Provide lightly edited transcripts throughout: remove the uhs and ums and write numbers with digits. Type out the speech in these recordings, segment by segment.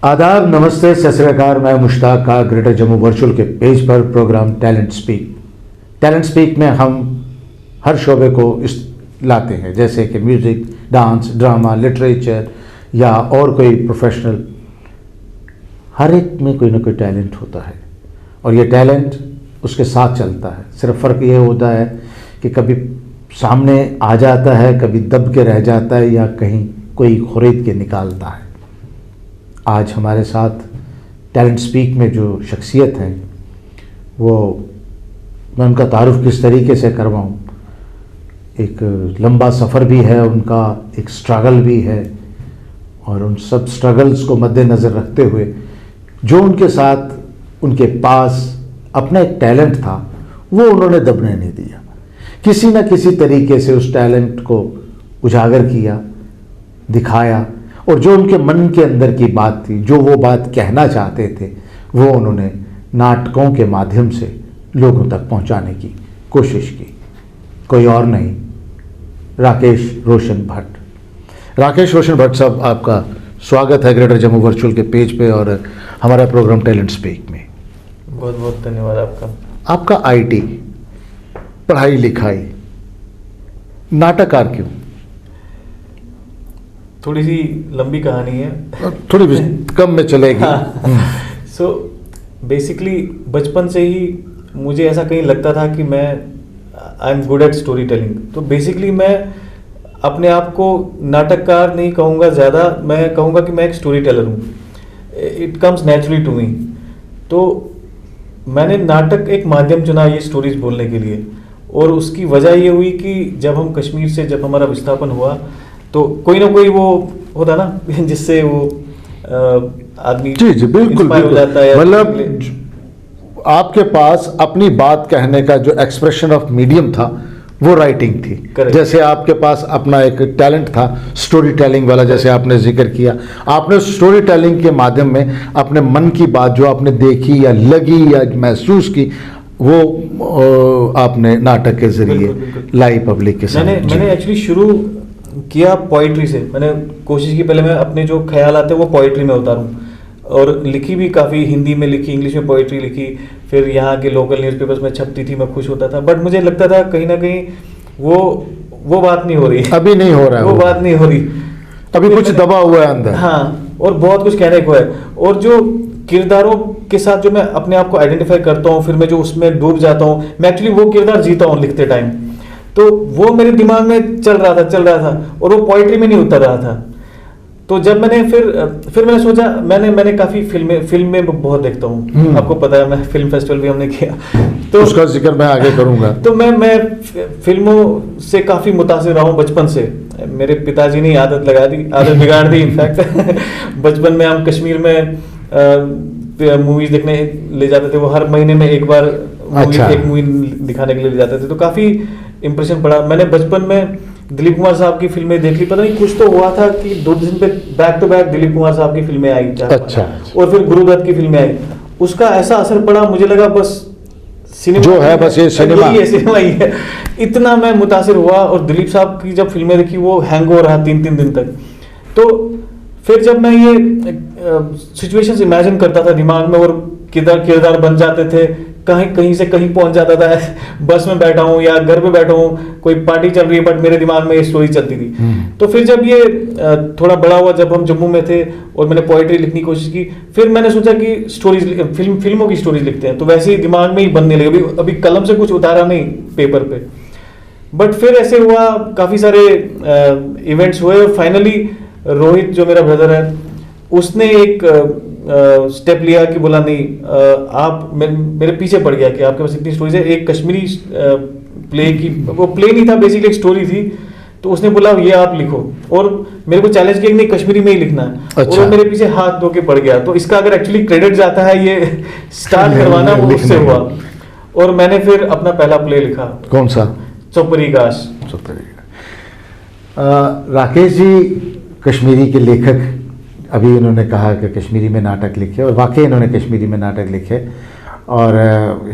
आदाब, नमस्ते, सत श्री अकाल। मैं मुश्ताक का ग्रेटर जम्मू वर्चुअल के पेज पर प्रोग्राम टैलेंट स्पीक में हम हर शोबे को लाते हैं, जैसे कि म्यूज़िक, डांस, ड्रामा, लिटरेचर या और कोई प्रोफेशनल। हर एक में कोई ना कोई टैलेंट होता है और ये टैलेंट उसके साथ चलता है। सिर्फ फ़र्क ये होता है कि कभी सामने आ जाता है, कभी दब के रह जाता है या कहीं कोई खरीद के निकालता है। आज हमारे साथ टैलेंट स्पीक में जो शख्सियत हैं, वो मैं उनका तारुफ किस तरीके से करवाऊँ। एक लंबा सफ़र भी है उनका, एक स्ट्रगल भी है, और उन सब स्ट्रगल्स को मद्देनज़र रखते हुए जो उनके साथ उनके पास अपना एक टैलेंट था, वो उन्होंने दबने नहीं दिया। किसी न किसी तरीके से उस टैलेंट को उजागर किया, दिखाया, और जो उनके मन के अंदर की बात थी, जो वो बात कहना चाहते थे, वो उन्होंने नाटकों के माध्यम से लोगों तक पहुंचाने की कोशिश की। कोई और नहीं, राकेश रोशन भट्ट। राकेश रोशन भट्ट साहब, आपका स्वागत है ग्रेटर जम्मू वर्चुअल के पेज पे और हमारा प्रोग्राम टैलेंट स्पीक में। बहुत बहुत धन्यवाद आपका। आपका आईटी, पढ़ाई लिखाई, नाटककार क्यों? थोड़ी सी लंबी कहानी है, थोड़ी भी कम में चलेगी। सो बेसिकली बचपन से ही मुझे ऐसा कहीं लगता था कि मैं I am good at story telling. तो बेसिकली मैं अपने आप को नाटककार नहीं कहूँगा ज़्यादा, मैं कहूँगा कि मैं एक स्टोरी टेलर हूँ। It comes naturally to me. तो मैंने नाटक एक माध्यम चुना ये स्टोरीज बोलने के लिए, और उसकी वजह ये हुई कि जब हम कश्मीर से जब हमारा विस्थापन हुआ, तो कोई ना कोई वो होता ना जिससे वो आदमी जी बिल्कुल हो जाता है। मतलब आपके पास अपनी बात कहने का जो एक्सप्रेशन ऑफ मीडियम था, वो राइटिंग थी। जैसे आपके पास अपना एक टैलेंट था स्टोरी टेलिंग वाला, जैसे आपने जिक्र किया, आपने स्टोरी टेलिंग के माध्यम में अपने मन की बात जो आपने देखी या लगी या महसूस की, वो आपने नाटक के जरिए लाई पब्लिक के साथ। मैंने एक्चुअली शुरू किया पोइट्री से। मैंने कोशिश की पहले मैं अपने जो ख्याल आते हैं वो पोइट्री में उतारूं, और लिखी भी काफ़ी, हिंदी में लिखी, इंग्लिश में पोइट्री लिखी, फिर यहाँ के लोकल न्यूज़पेपर्स में छपती थी, मैं खुश होता था। बट मुझे लगता था कहीं ना कहीं वो बात नहीं हो रही, अभी नहीं हो रहा है, वो बात नहीं हो रही, अभी कुछ दबा हुआ है अंदर। हाँ, और बहुत कुछ कहने को है। और जो किरदारों के साथ जो मैं अपने आप को आइडेंटिफाई करता हूँ, फिर मैं जो उसमें डूब जाता हूँ, मैं एक्चुअली वो किरदार जीता हूँ लिखते टाइम। तो वो मेरे दिमाग में चल रहा था और वो पोइट्री में नहीं उतर रहा था। तो जब मैंने फिर मैंने सोचा, मैंने काफ़ी फिल्में बहुत देखता हूँ, आपको पता है, मैं फिल्म फेस्टिवल भी हमने किया, तो उसका जिक्र मैं आगे करूँगा। तो मैं फिल्मों से काफ़ी मुतासिर रहा हूँ बचपन से। मेरे पिताजी ने आदत बिगाड़ दी इनफैक्ट। बचपन में हम कश्मीर में मूवीज़ देखने ले जाते थे, वो हर महीने में एक बार एक मूवी दिखाने के लिए ले जाते थे, तो काफ़ी इम्प्रेशन पड़ा। मैंने बचपन में दिलीप कुमार साहब की फिल्में देख ली, पता नहीं कुछ तो हुआ था कि 2 दिन पे back to back Dilip Kumar Sahab की फिल्में आई। अच्छा। और फिर गुरुदत्त की फिल्में आई, उसका ऐसा असर पड़ा, मुझे लगा बस सिनेमा जो है, बस ये सिनेमा ही है। इतना मैं मुतासिर हुआ, और दिलीप साहब की जब फिल्में देखी, वो हैंग हो रहा 3-3 दिन तक। तो फिर जब मैं ये सिचुएशंस इमेजिन करता था दिमाग में, और किरदार बन जाते थे, कहीं से कहीं पहुंच जाता था, बस में बैठा हूँ या घर पे बैठा हूँ, कोई पार्टी चल रही है, बट मेरे दिमाग में ये स्टोरी चलती थी। तो फिर जब ये थोड़ा बड़ा हुआ, जब हम जम्मू में थे और मैंने पोइट्री लिखने की कोशिश की, फिर मैंने सोचा कि फिल्मों की स्टोरीज लिखते हैं, तो वैसे ही दिमाग में ही बनने लगे। अभी कलम से कुछ उतारा नहीं पेपर पे, बट फिर ऐसे हुआ, काफ़ी सारे इवेंट्स हुए, और फाइनली रोहित जो मेरा ब्रदर है, उसने एक स्टेप लिया कि बोला नहीं, आप मेरे पीछे पड़ गया कि आपके पास इतनी स्टोरीज है। एक कश्मीरी प्ले की, वो प्ले नहीं था, बेसिकली एक स्टोरी थी, तो उसने बोला ये आप लिखो, और मेरे को चैलेंज किया कि नहीं, कश्मीरी में ही लिखना है। अच्छा। और मेरे पीछे हाथ धो के पड़ गया। तो इसका अगर एक्चुअली क्रेडिट जाता है, ये स्टार्ट करवाना वो उससे हुआ, और मैंने फिर अपना पहला प्ले लिखा। कौन सा? चौपरी गाश। राकेश जी कश्मीरी के लेखक, अभी इन्होंने कहा कि कश्मीरी में नाटक लिखे, और वाकई इन्होंने कश्मीरी में नाटक लिखे, और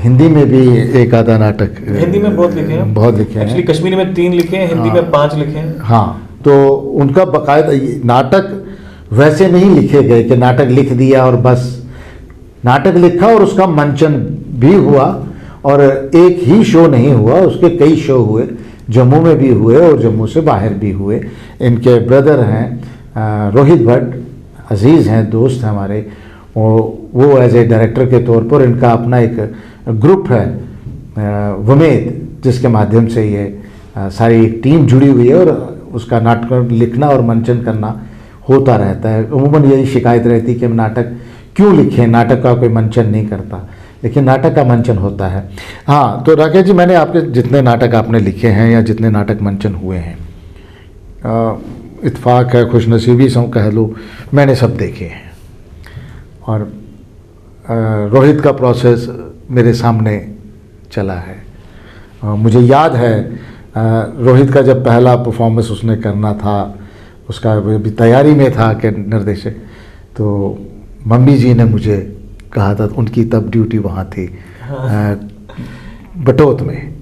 हिंदी में भी एक आधा नाटक, हिंदी में बहुत लिखे हैं। एक्चुअली कश्मीरी में 3 लिखे हैं, हिंदी में 5 लिखे हैं। हाँ, तो उनका बाकायदा नाटक वैसे नहीं लिखे गए कि नाटक लिख दिया और बस। नाटक लिखा और उसका मंचन भी हुआ, और एक ही शो नहीं हुआ, उसके कई शो हुए, जम्मू में भी हुए और जम्मू से बाहर भी हुए। इनके ब्रदर हैं रोहित भट्ट, अजीज़ हैं, दोस्त हैं हमारे, वो एज ए डायरेक्टर के तौर पर इनका अपना एक ग्रुप है वुमेद, जिसके माध्यम से ये सारी टीम जुड़ी हुई है, और उसका नाटक लिखना और मंचन करना होता रहता है। अमूमन यही शिकायत रहती है कि हम नाटक क्यों लिखें, नाटक का कोई मंचन नहीं करता, लेकिन नाटक का मंचन होता है। हाँ, तो राकेश जी, मैंने आपके जितने नाटक आपने लिखे हैं या जितने नाटक मंचन हुए हैं, इत्फाक है, खुशनसीबी से कह लो, मैंने सब देखे हैं। और रोहित का प्रोसेस मेरे सामने चला है। मुझे याद है रोहित का जब पहला परफॉर्मेंस उसने करना था, उसका भी तैयारी में था कि निर्देशक, तो मम्मी जी ने मुझे कहा था, उनकी तब ड्यूटी वहाँ थी बटोत में,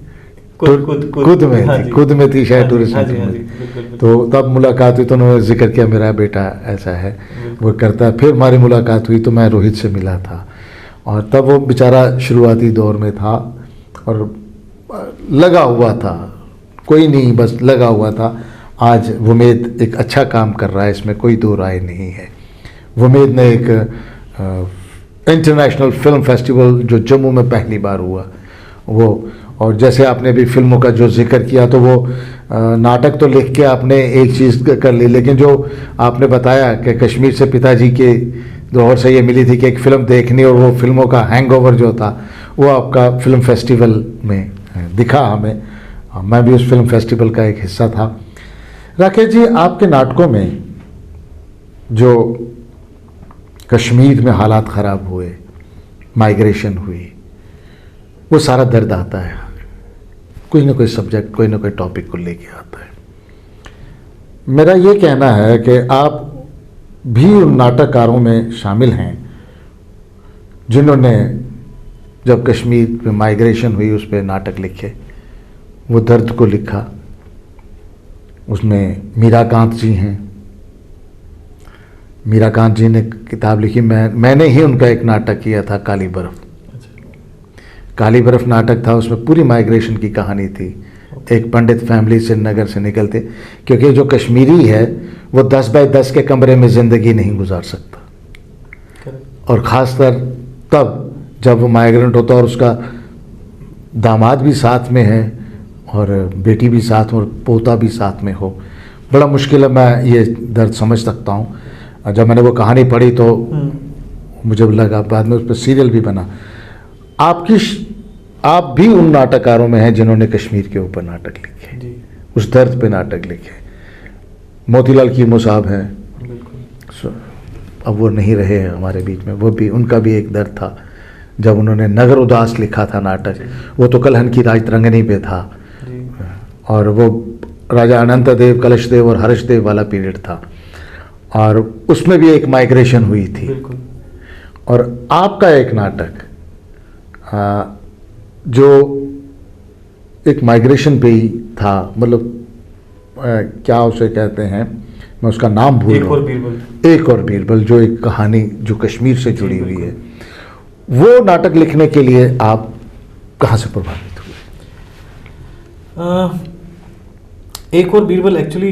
कुद में थी शायद टूरिस्ट में। तो तब मुलाकात हुई तो उन्होंने जिक्र किया मेरा बेटा ऐसा है, वो करता है। फिर हमारी मुलाकात हुई तो मैं रोहित से मिला था, और तब वो बेचारा शुरुआती दौर में था और लगा हुआ था, कोई नहीं, बस लगा हुआ था। आज वुमेद एक अच्छा काम कर रहा है, इसमें कोई दो राय नहीं है। वुमेद ने एक इंटरनेशनल फिल्म फेस्टिवल जो जम्मू में पहली बार हुआ वो, और जैसे आपने भी फिल्मों का जो जिक्र किया, तो वो नाटक तो लिख के आपने एक चीज़ कर ली, लेकिन जो आपने बताया कि कश्मीर से पिताजी के दौर से ये मिली थी कि एक फ़िल्म देखनी, और वो फिल्मों का हैंगओवर जो था वो आपका फिल्म फेस्टिवल में दिखा हमें। मैं भी उस फिल्म फेस्टिवल का एक हिस्सा था। राकेश जी, आपके नाटकों में जो कश्मीर में हालात ख़राब हुए, माइग्रेशन हुई, वो सारा दर्द आता है, कोई ना कोई सब्जेक्ट, कोई ना कोई टॉपिक को लेके आता है। मेरा ये कहना है कि आप भी उन नाटककारों में शामिल हैं जिन्होंने जब कश्मीर में माइग्रेशन हुई उस पर नाटक लिखे, वो दर्द को लिखा। उसमें मीराकांत जी हैं, मीराकांत जी ने किताब लिखी, मैंने ही उनका एक नाटक किया था, काली बर्फ़। काली बर्फ़ नाटक था, उसमें पूरी माइग्रेशन की कहानी थी। एक पंडित फैमिली श्रीनगर से निकलते, क्योंकि जो कश्मीरी है वो 10 बाय 10 के कमरे में ज़िंदगी नहीं गुजार सकता, और ख़ासकर तब जब वो माइग्रेंट होता और उसका दामाद भी साथ में है और बेटी भी साथ में और पोता भी साथ में हो, बड़ा मुश्किल है। मैं ये दर्द समझ सकता हूँ। जब मैंने वो कहानी पढ़ी तो मुझे लगा, बाद में उस पर सीरियल भी बना। आप भी उन नाटककारों में हैं जिन्होंने कश्मीर के ऊपर नाटक लिखे, उस दर्द पे नाटक लिखे। मोतीलाल कीमो साहब हैं, अब वो नहीं रहे हैं हमारे बीच में, वो भी, उनका भी एक दर्द था जब उन्होंने नगर उदास लिखा था नाटक। वो तो कलहन की राजतरंगिणी पे था, और वो राजा अनंत देव, कलश देव और हर्ष देव वाला पीरियड था, और उसमें भी एक माइग्रेशन हुई थी। और आपका एक नाटक जो एक माइग्रेशन पे ही था, मतलब क्या उसे कहते हैं, मैं उसका नाम भूल रहा हूँ, एक और बीरबल, जो एक कहानी जो कश्मीर से जुड़ी हुई है, वो नाटक लिखने के लिए आप कहाँ से प्रभावित हुए? एक और बीरबल, एक्चुअली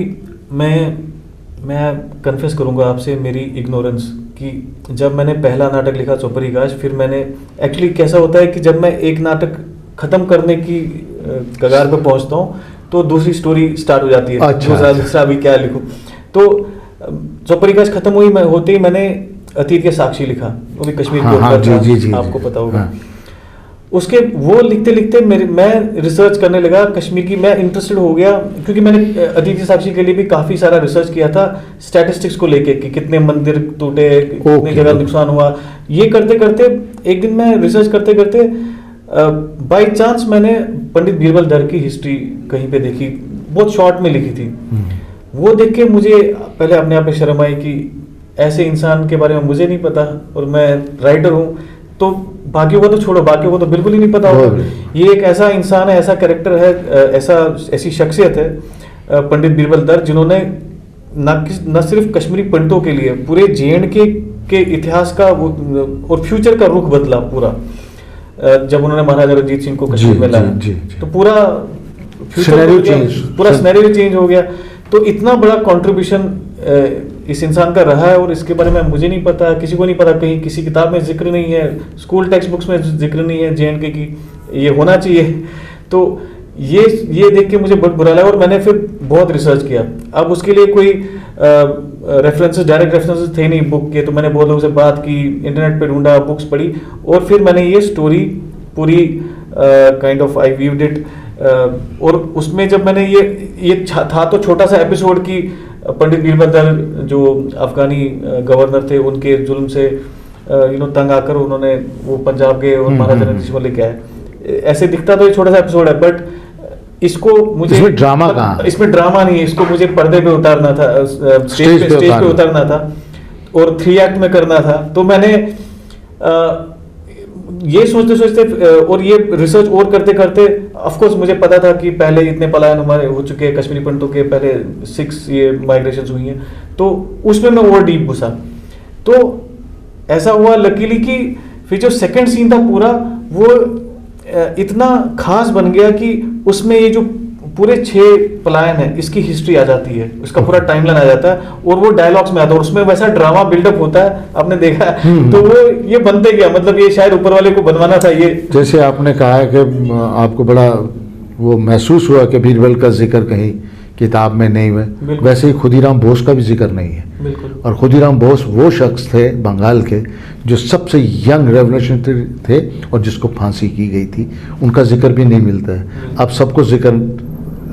मैं कन्फेस करूंगा आपसे मेरी इग्नोरेंस कि जब मैंने पहला नाटक लिखा चौपरी गाश, फिर मैंने एक्चुअली कैसा होता है कि जब मैं एक नाटक ख़त्म करने की कगार पे पहुंचता हूँ तो दूसरी स्टोरी स्टार्ट हो जाती है। दूसरा अभी क्या लिखूं, तो चौपरी गाश खत्म हुई, होते ही मैंने अतीत के साक्षी लिखा, वो भी कश्मीर के ऊपर था, आपको पता होगा। उसके वो लिखते लिखते मैं रिसर्च करने लगा कश्मीर की, मैं इंटरेस्टेड हो गया, क्योंकि मैंने अदिति साक्षी के लिए भी काफ़ी सारा रिसर्च किया था स्टैटिस्टिक्स को लेके कि कितने मंदिर टूटे, कितनी जगह नुकसान हुआ। ये करते करते एक दिन मैं रिसर्च करते करते बाय चांस मैंने पंडित बीरबल दर की हिस्ट्री कहीं पे देखी, बहुत शॉर्ट में लिखी थी। वो देख के मुझे पहले अपने आप में शर्म आई कि ऐसे इंसान के बारे में मुझे नहीं पता, और मैं राइटर हूँ, तो बाकियों को तो छोड़ो, बाकियों को तो बिल्कुल ही नहीं पता होगा। ये एक ऐसा इंसान है, ऐसा कैरेक्टर है, ऐसी शख्सियत है पंडित बीरबल दर, जिन्होंने न सिर्फ कश्मीरी पंडितों के लिए, पूरे जे के इतिहास का और फ्यूचर का रुख बदला पूरा, जब उन्होंने महाराजा रंजीत सिंह को कश्मीर में लाया। तो पूरा सिनेरियो चेंज हो गया। तो इतना बड़ा कंट्रीब्यूशन इस इंसान का रहा है, और इसके बारे में मुझे नहीं पता, किसी को नहीं पता, कहीं किसी किताब में जिक्र नहीं है, स्कूल टेक्स्ट बुक्स में जिक्र नहीं है जे की ये होना चाहिए। तो ये देख के मुझे बहुत बुरा लगा, और मैंने फिर बहुत रिसर्च किया। अब उसके लिए कोई रेफरेंसेस, डायरेक्ट रेफरेंसेस थे नहीं बुक के, तो मैंने बहुत लोगों से बात की, इंटरनेट पे ढूंढा, बुक्स पढ़ी, और फिर मैंने ये स्टोरी पूरी kind of I viewed it. और उसमें जब मैंने ये था तो छोटा सा एपिसोड की पंडित बीरबल जो अफगानी गवर्नर थे, उनके जुल्म से तंग आकर उन्होंने वो पंजाब गए और महाराजा रंजीत सिंह को लेके आए। ऐसे दिखता तो ये छोटा सा एपिसोड है, बट इसको मुझे इसमें ड्रामा कहाँ? इसमें ड्रामा नहीं है, इसको मुझे पर्दे पे उतारना था, स्टेज पे उतारना था, और 3 एक्ट में करना था। तो मैंने ये सोचते सोचते और ये रिसर्च और करते करते, ऑफ कोर्स मुझे पता था कि पहले इतने पलायन हमारे हो चुके हैं कश्मीरी पंडितों के, पहले 6 ये माइग्रेशंस हुई हैं, तो उसमें मैं और डीप घुसा। तो ऐसा हुआ लकीली कि फिर जो सेकंड सीन था पूरा, वो इतना खास बन गया कि उसमें ये जो पूरे 6 पलायन है इसकी हिस्ट्री आ जाती है, उसका पूरा टाइमलाइन आ जाता है, और वो डायलॉग्स में आता है, और उसमें वैसा ड्रामा बिल्डअप होता है, आपने देखा है। तो वो ये बनते गया, मतलब ये शायद ऊपर वाले को बनवाना था ये। जैसे आपने कहा है कि आपको बड़ा वो महसूस हुआ कि बीरबल का जिक्र कहीं किताब में नहीं हुआ, वैसे ही खुदीराम बोस का भी जिक्र नहीं है। और खुदीराम बोस वो शख्स थे बंगाल के जो सबसे यंग रेवोल्यूशनरी थे और जिसको फांसी की गई थी, उनका जिक्र भी नहीं मिलता है। अब सबको जिक्र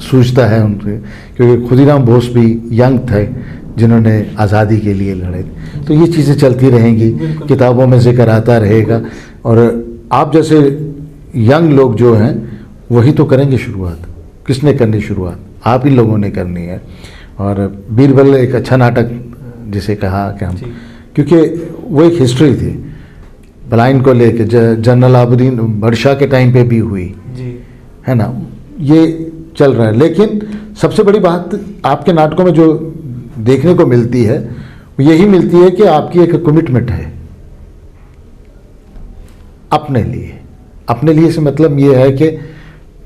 सूझता है उनके, क्योंकि खुदीराम बोस भी यंग थे जिन्होंने आज़ादी के लिए लड़े। तो ये चीज़ें चलती रहेंगी, किताबों में जिक्र आता रहेगा, और आप जैसे यंग लोग जो हैं वही तो करेंगे शुरुआत। किसने करनी शुरुआत? आप ही लोगों ने करनी है। और बीरबल एक अच्छा नाटक जिसे कहा कि हम, क्योंकि वो एक हिस्ट्री थी पलायन को लेके, जनरल आबुद्दीन बादशाह के टाइम पे भी हुई है ना, ये चल रहा है। लेकिन सबसे बड़ी बात आपके नाटकों में जो देखने को मिलती है वो यही मिलती है कि आपकी एक कमिटमेंट है अपने लिए। अपने लिए से मतलब ये है कि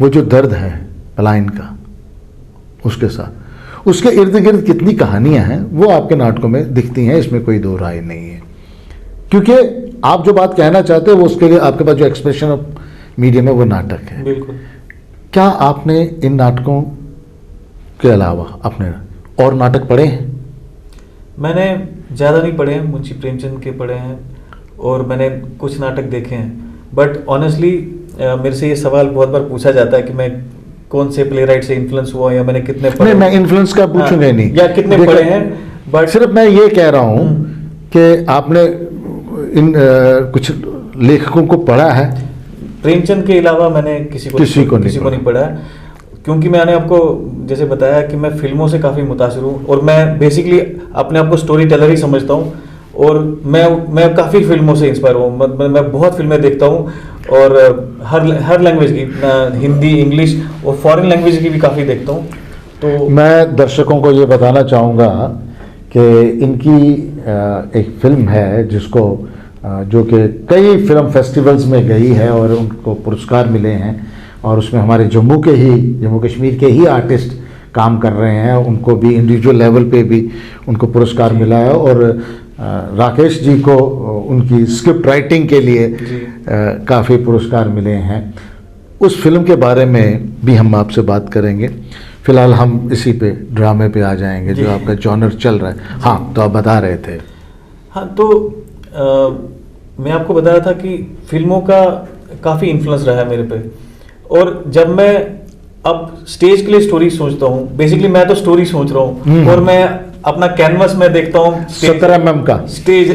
वो जो दर्द है पलायन का, उसके साथ उसके इर्द गिर्द कितनी कहानियां हैं वो आपके नाटकों में दिखती हैं, इसमें कोई दो राय नहीं है। क्योंकि आप जो बात कहना चाहते हो वो उसके लिए आपके पास जो एक्सप्रेशन ऑफ मीडियम है वो नाटक है। बिल्कुल। क्या आपने इन नाटकों के अलावा अपने और नाटक पढ़े हैं? मैंने ज़्यादा नहीं पढ़े हैं, मुंशी प्रेमचंद के पढ़े हैं और मैंने कुछ नाटक देखे हैं। बट ऑनेस्टली मेरे से ये सवाल बहुत बार पूछा जाता है कि मैं कौन से प्ले राइट से इन्फ्लुएंस हुआ या मैंने कितने पढ़े। नहीं, मैं इन्फ्लुएंस का पूछूंगा ही नहीं या कितने पढ़े हैं, बट सिर्फ मैं ये कह रहा हूँ कि आपने इन कुछ लेखकों को पढ़ा है? प्रेमचंद के अलावा मैंने किसी को नहीं पढ़ा है, क्योंकि मैंने आपको जैसे बताया कि मैं फिल्मों से काफ़ी मुतासिर हूँ और मैं बेसिकली अपने आप को स्टोरी टेलर ही समझता हूँ। और मैं काफ़ी फिल्मों से इंस्पायर हूँ, मैं बहुत फिल्में देखता हूँ और हर लैंग्वेज की, हिंदी, इंग्लिश और फॉरेन लैंग्वेज की भी काफ़ी देखता हूँ। तो मैं दर्शकों को ये बताना चाहूँगा कि इनकी एक फिल्म है जिसको जो कि कई फिल्म फेस्टिवल्स में गई है और उनको पुरस्कार मिले हैं, और उसमें हमारे जम्मू कश्मीर के ही आर्टिस्ट काम कर रहे हैं, उनको भी इंडिविजुअल लेवल पे भी उनको पुरस्कार मिला है। और राकेश जी को उनकी स्क्रिप्ट राइटिंग के लिए काफ़ी पुरस्कार मिले हैं। उस फिल्म के बारे में भी हम आपसे बात करेंगे। फिलहाल हम इसी पे ड्रामे पे आ जाएंगे जो आपका जॉनर चल रहा है। हाँ, तो आप बता रहे थे। हाँ, तो मैं आपको बता रहा था कि फिल्मों का काफ़ी इन्फ्लुएंस रहा है मेरे पे। और जब मैं अब स्टेज के लिए स्टोरी सोचता हूँ, बेसिकली मैं तो स्टोरी सोच रहा हूँ और मैं अपना कैनवस में देखता हूँ 17 mm का स्टेज,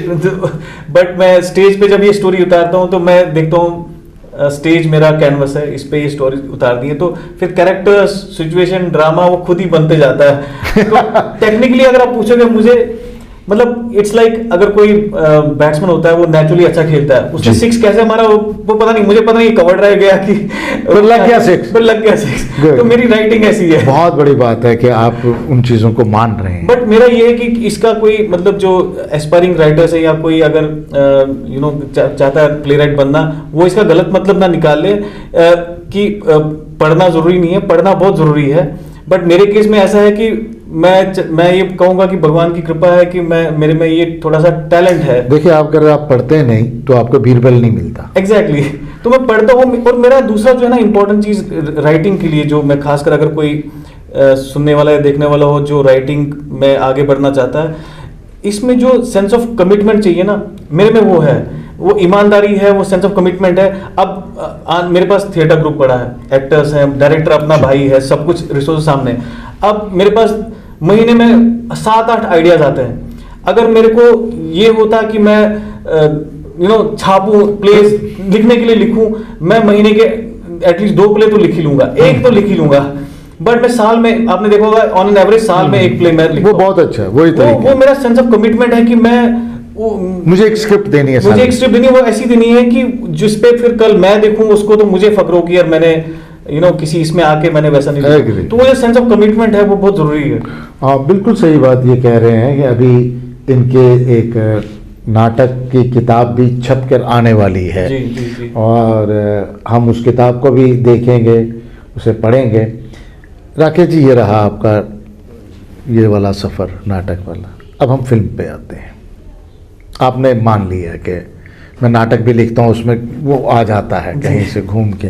बट मैं स्टेज पे जब ये स्टोरी उतारता हूँ तो मैं देखता हूँ स्टेज मेरा कैनवस है, इस पे ये स्टोरी उतार दी है, तो फिर कैरेक्टर्स, सिचुएशन, ड्रामा वो खुद ही बनते जाता है। तो टेक्निकली अगर आप पूछोगे मुझे, मतलब इट्स लाइक अगर कोई बैट्समैन होता है वो नेचुरली अच्छा खेलता है, उसने जी। सिक्स कैसे मारा वो पता नहीं, मुझे पता नहीं, कवर रह गया कि पर लग गया six। पर लग गया सिक्स। Good। तो मेरी राइटिंग ऐसी है। बहुत बड़ी बात है कि आप उन चीज़ों को मान रहे हैं। बट मेरा ये है कि इसका कोई मतलब जो एस्पायरिंग राइटर्स है या कोई अगर चाहता है प्ले राइट बनना, वो इसका गलत मतलब ना निकाल ले कि पढ़ना जरूरी नहीं है, पढ़ना बहुत जरूरी है। बट मेरे केस में ऐसा है कि मैं ये कहूंगा कि भगवान की कृपा है कि मेरे में ये थोड़ा सा टैलेंट है। देखिए, अगर आप पढ़ते नहीं तो आपको बीरबल नहीं मिलता। एग्जैक्टली तो मैं पढ़ता हूँ। और मेरा दूसरा जो है ना इंपॉर्टेंट चीज राइटिंग के लिए, जो मैं खासकर अगर कोई सुनने वाला या देखने वाला हो जो राइटिंग में आगे बढ़ना चाहता है, इसमें जो सेंस ऑफ कमिटमेंट चाहिए ना, मेरे में वो है, वो ईमानदारी है, वो सेंस ऑफ कमिटमेंट है। अब मेरे पास थिएटर ग्रुप पड़ा है, एक्टर्स हैं, डायरेक्टर अपना भाई है, सब कुछ रिसोर्स सामने। अब मेरे पास महीने में 7-8 आइडियाज आते हैं। अगर मेरे को ये होता कि मैं छापूं, प्लेस लिखने के लिए लिखूं, मैं महीने के एटलीस्ट 2 प्ले तो लिख ही लूंगा, एक तो लिख ही लूंगा। बट मैं साल में, आपने देखा होगा ऑन एन एवरेज साल में 1 प्ले मैं लिखता हूं। वो बहुत अच्छा है, वही तरीका। वो मेरा सेंस ऑफ कमिटमेंट है कि मैं मुझे एक स्क्रिप्ट देनी है, मुझे एक स्क्रिप्ट देनी है, वो ऐसी देनी है कि जिस पे फिर कल मैं देखूं उसको तो मुझे फक्र हो कि यार मैंने किसी इसमें आके मैंने वैसा नहीं लिखा। तो वो जो सेंस ऑफ कमिटमेंट है वो बहुत जरूरी है। हाँ, बिल्कुल सही बात ये कह रहे हैं कि अभी इनके एक नाटक की किताब भी छप कर आने वाली है। जी, जी, जी। और हम उस किताब को भी देखेंगे, उसे पढ़ेंगे। राकेश जी, ये रहा आपका ये वाला सफ़र, नाटक वाला। अब हम फिल्म पे आते हैं। आपने मान लिया कि मैं नाटक भी लिखता हूँ, उसमें वो आ जाता है कहीं से घूम के,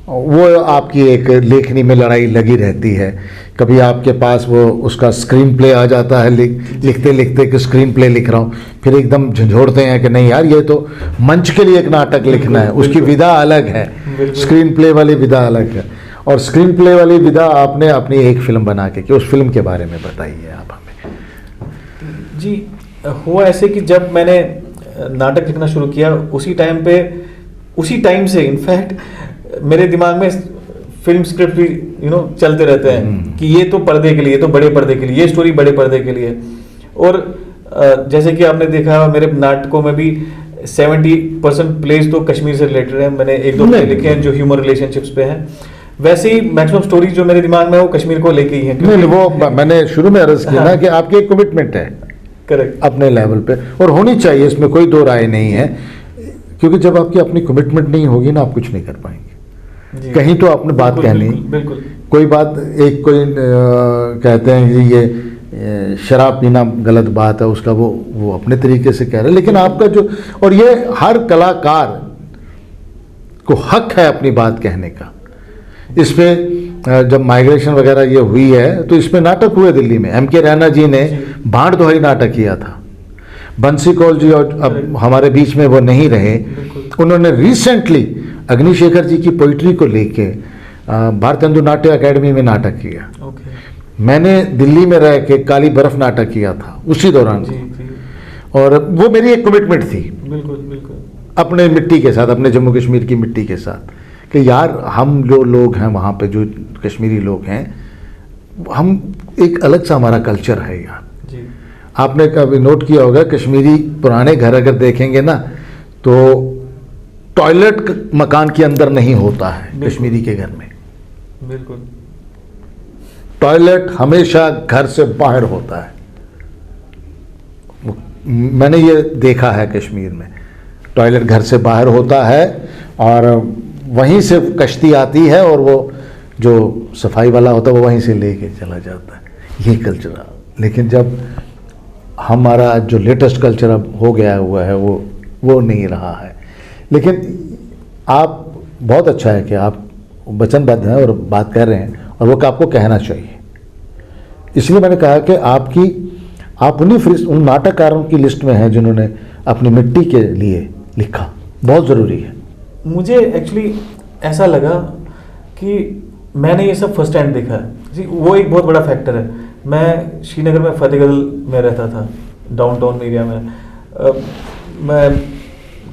वो आपकी एक लेखनी में लड़ाई लगी रहती है। कभी आपके पास वो उसका स्क्रीन प्ले आ जाता है, लिखते लिखते कि स्क्रीन प्ले लिख रहा हूँ, फिर एकदम झंझोड़ते हैं कि नहीं यार, ये तो मंच के लिए एक नाटक लिखना है, उसकी विधा अलग है, स्क्रीन प्ले वाली विधा अलग है। और स्क्रीन प्ले वाली विधा आपने अपनी एक फिल्म बना के कि उस फिल्म के बारे में बताइए आप हमें। जी, हुआ ऐसे कि जब मैंने नाटक लिखना शुरू किया, उसी टाइम से इनफैक्ट मेरे दिमाग में फिल्म स्क्रिप्ट भी चलते रहते हैं कि ये तो पर्दे के लिए, तो बड़े पर्दे के लिए, ये स्टोरी बड़े पर्दे के लिए। और जैसे कि आपने देखा मेरे नाटकों में भी 70% प्लेस तो कश्मीर से रिलेटेड है। मैंने 1-2 प्ले लिखे हैं जो ह्यूमन रिलेशनशिप्स पे हैं। वैसे ही मैक्सिमम स्टोरी जो मेरे दिमाग में है वो कश्मीर को लेके ही है। नहीं, वो मैंने शुरू में अर्ज किया ना कि आपकी एक कमिटमेंट है करेक्ट अपने लेवल पे, और होनी चाहिए, इसमें कोई दो राय नहीं है। क्योंकि जब आपकी अपनी कमिटमेंट नहीं होगी ना, आप कुछ नहीं कर पाएंगे। कहीं तो आपने बात कहनी, बिल्कुल कोई बात, एक कोई कहते हैं कि ये शराब पीना गलत बात है, उसका वो अपने तरीके से कह रहे हैं, लेकिन आपका जो, और ये हर कलाकार को हक है अपनी बात कहने का। इसमें जब माइग्रेशन वगैरह ये हुई है तो इसमें नाटक हुए दिल्ली में। M.K. रैना जी ने भाड़ दोहरी नाटक किया था। बंसी कौल जी और अब हमारे बीच में वो नहीं रहे, उन्होंने रिसेंटली अग्निशेखर जी की पोइट्री को लेके भारत हिंदू नाट्य अकेडमी में नाटक किया। मैंने दिल्ली में रह के काली बर्फ नाटक किया था उसी दौरान। और वो मेरी एक कमिटमेंट थी, बिल्कुल अपने मिट्टी के साथ, अपने जम्मू कश्मीर की मिट्टी के साथ, कि यार हम जो लोग हैं वहाँ पे, जो कश्मीरी लोग हैं, हम एक अलग सा हमारा कल्चर है यार। जी। आपने कभी नोट किया होगा, कश्मीरी पुराने घर अगर देखेंगे ना तो टॉयलेट मकान के अंदर नहीं होता है कश्मीरी के घर में, बिल्कुल टॉयलेट हमेशा घर से बाहर होता है। मैंने ये देखा है कश्मीर में, टॉयलेट घर से बाहर होता है और वहीं से कश्ती आती है और वो जो सफाई वाला होता है वो वहीं से लेके चला जाता है। ये कल्चर, लेकिन जब हमारा जो लेटेस्ट कल्चर अब हो गया हुआ है वो नहीं रहा है। लेकिन आप, बहुत अच्छा है कि आप वचनबद्ध हैं और बात कर रहे हैं, और वो आपको कहना चाहिए। इसलिए मैंने कहा कि आप उन नाटककारों की लिस्ट में हैं जिन्होंने अपनी मिट्टी के लिए लिखा। बहुत ज़रूरी है। मुझे एक्चुअली ऐसा लगा कि मैंने ये सब फर्स्ट हैंड देखा है जी, वो एक बहुत बड़ा फैक्टर है। मैं श्रीनगर में फतेहगढ़ में रहता था, डाउनटाउन एरिया में। मैं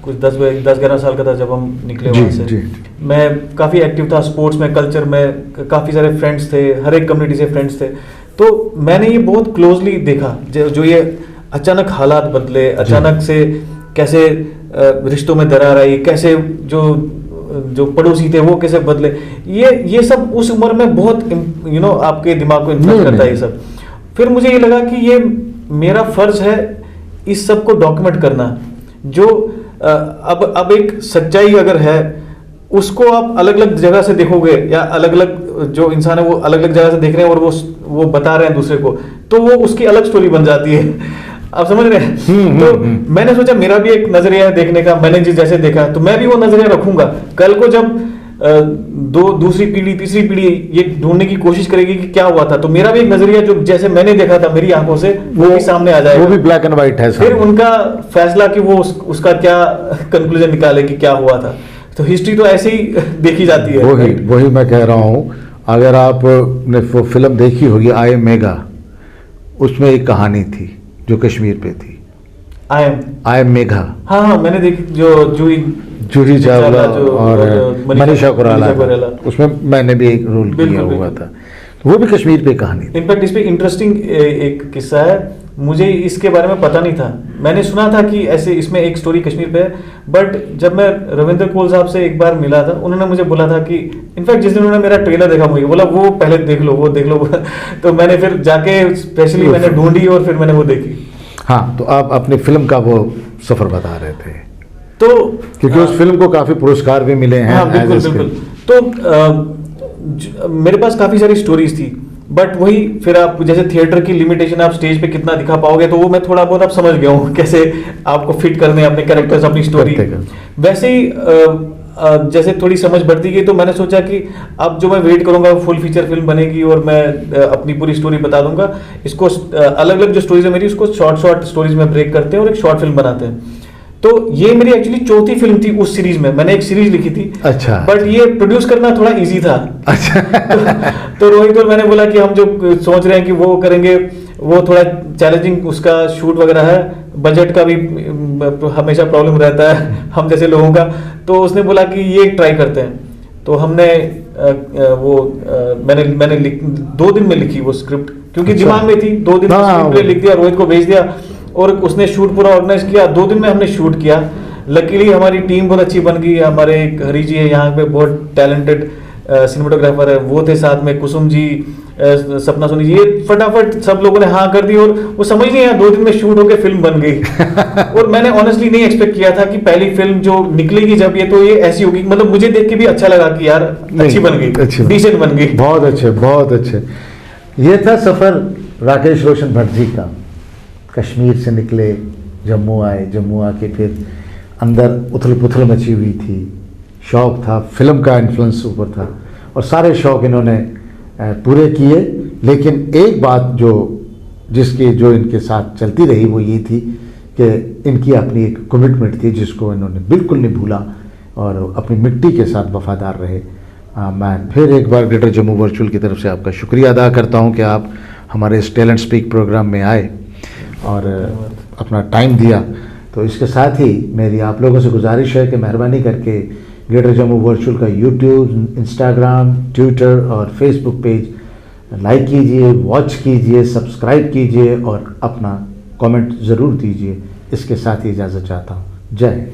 कुछ 10-11 साल का था जब हम निकले वहाँ से। मैं काफ़ी एक्टिव था स्पोर्ट्स में, कल्चर में, काफ़ी सारे फ्रेंड्स थे, हर एक कम्युनिटी से फ्रेंड्स थे। तो मैंने ये बहुत क्लोजली देखा जो ये अचानक हालात बदले, अचानक से कैसे रिश्तों में दरार आई, कैसे जो पड़ोसी थे वो कैसे बदले, ये सब उस उम्र में बहुत आपके दिमाग को इन्फ्लुएंस करता है ये सब। फिर मुझे ये लगा कि ये मेरा फर्ज है इस सब को डॉक्यूमेंट करना। जो अब एक सच्चाई अगर है उसको आप अलग अलग जगह से देखोगे, या अलग अलग जो इंसान है वो अलग अलग जगह से देख रहे हैं और वो बता रहे हैं दूसरे को, तो वो उसकी अलग स्टोरी बन जाती है। आप समझ रहे हैं? तो मैंने सोचा मेरा भी एक नजरिया है देखने का, मैंने जैसे देखा तो मैं भी वो नजरिया रखूंगा। कल को जब दूसरी पीढ़ी तीसरी पीढ़ी ये ढूंढने की कोशिश करेगी कि क्या हुआ था, तो मेरा भी एक नजरिया जो जैसे मैंने देखा था मेरी आंखों से वो भी सामने आ जाएगा। वो भी ब्लैक एंड व्हाइट है। फिर उनका फैसला कि वो उसका क्या कंक्लूजन निकाले कि क्या हुआ था। तो हिस्ट्री तो ऐसे ही देखी जाती है। वही मैं कह रहा हूँ। अगर आपने वो फिल्म देखी होगी आई एम मेगा, उसमें एक कहानी थी जो कश्मीर पे थी। I am Megha. हाँ मैंने देखी, जो जूही चावला और मनीषा कोइराला, उसमें मैंने भी एक रोल किया हुआ था। वो भी कश्मीर पे कहानी। इनफैक्ट इस पे इंटरेस्टिंग एक किस्सा है, मुझे इसके बारे में पता नहीं था। मैंने सुना था कि ऐसे इसमें एक स्टोरी कश्मीर पे है, बट जब मैं रविंद्र कोल साहब से एक बार मिला था, उन्होंने मुझे बोला था कि इनफैक्ट जिस दिन उन्होंने मेरा ट्रेलर देखा मुझे बोला वो पहले देख लो, वो देख लो। तो मैंने फिर जाके स्पेशली मैंने ढूंढी और फिर मैंने वो देखी। हाँ, तो आप अपनी फिल्म का वो सफर बता रहे थे, तो क्योंकि उस फिल्म को काफी पुरस्कार भी मिले हैं। हाँ, बिल्कुल। तो मेरे पास काफी सारी स्टोरीज थी, बट वही फिर आप जैसे थिएटर की लिमिटेशन, आप स्टेज पे कितना दिखा पाओगे, तो वो मैं थोड़ा बहुत अब समझ गया हूँ कैसे आपको फिट करने अपने कैरेक्टर्स, अपनी स्टोरी। वैसे ही जैसे थोड़ी समझ बढ़ती गई तो मैंने सोचा कि अब जो मैं वेट करूंगा फुल फीचर फिल्म बनेगी और मैं अपनी पूरी स्टोरी बता दूंगा। इसको अलग अलग जो स्टोरीज है मेरी, उसको शॉर्ट स्टोरीज में ब्रेक करते हैं और एक शॉर्ट फिल्म बनाते हैं। तो ये मेरी एक्चुअली चौथी फिल्म थी उस सीरीज में। मैंने एक सीरीज लिखी थी, अच्छा, बट ये प्रोड्यूस करना थोड़ा इजी था। अच्छा। तो रोहित और मैंने बोला कि हम जो सोच रहे हैं कि वो करेंगे वो थोड़ा चैलेंजिंग उसका शूट वगैरह है, बजट का भी हमेशा प्रॉब्लम रहता है हम जैसे लोगों का। तो उसने बोला कि ये ट्राई करते हैं। तो हमने मैंने 2 दिन में लिखी वो स्क्रिप्ट, क्योंकि दिमाग में थी। 2 दिन में स्क्रिप्ट लिख दिया, रोहित को भेज दिया और उसने शूट पूरा ऑर्गेनाइज किया। 2 दिन में हमने शूट किया। लकीली हमारी टीम बहुत अच्छी बन गई। हमारे हरी जी है यहाँ पे, बहुत टैलेंटेड सिनेमेटोग्राफर है, वो थे साथ में, कुसुम जी, सपना सोनी जी, ये फटाफट सब लोगों ने हाँ कर दी और वो समझ नहीं आया 2 दिन में शूट होकर फिल्म बन गई। और मैंने ऑनेस्टली नहीं एक्सपेक्ट किया था कि पहली फिल्म जो निकलेगी जब ये तो ये ऐसी होगी। मतलब मुझे देख के भी अच्छा लगा कि यार अच्छी बन गई, डिसेंट बन गई। बहुत अच्छे, बहुत अच्छे। ये था सफर राकेश रोशन भट्ट जी का। कश्मीर से निकले, जम्मू आए, जम्मू आके फिर अंदर उथल पुथल मची हुई थी, शौक़ था, फिल्म का इन्फ्लुएंस ऊपर था और सारे शौक़ इन्होंने पूरे किए। लेकिन एक बात जो इनके साथ चलती रही वो ये थी कि इनकी अपनी एक कमिटमेंट थी जिसको इन्होंने बिल्कुल नहीं भूला और अपनी मिट्टी के साथ वफादार रहे। मैं फिर एक बार ग्रेटर जम्मू वर्चुअल की तरफ से आपका शुक्रिया अदा करता हूँ कि आप हमारे इस टैलेंट स्पीक प्रोग्राम में आए और अपना टाइम दिया। तो इसके साथ ही मेरी आप लोगों से गुजारिश है कि मेहरबानी करके ग्रेटर जम्मू वर्चुअल का यूट्यूब, इंस्टाग्राम, ट्विटर और फेसबुक पेज लाइक कीजिए, वॉच कीजिए, सब्सक्राइब कीजिए और अपना कमेंट ज़रूर दीजिए। इसके साथ ही इजाज़त चाहता हूँ। जय हिंद।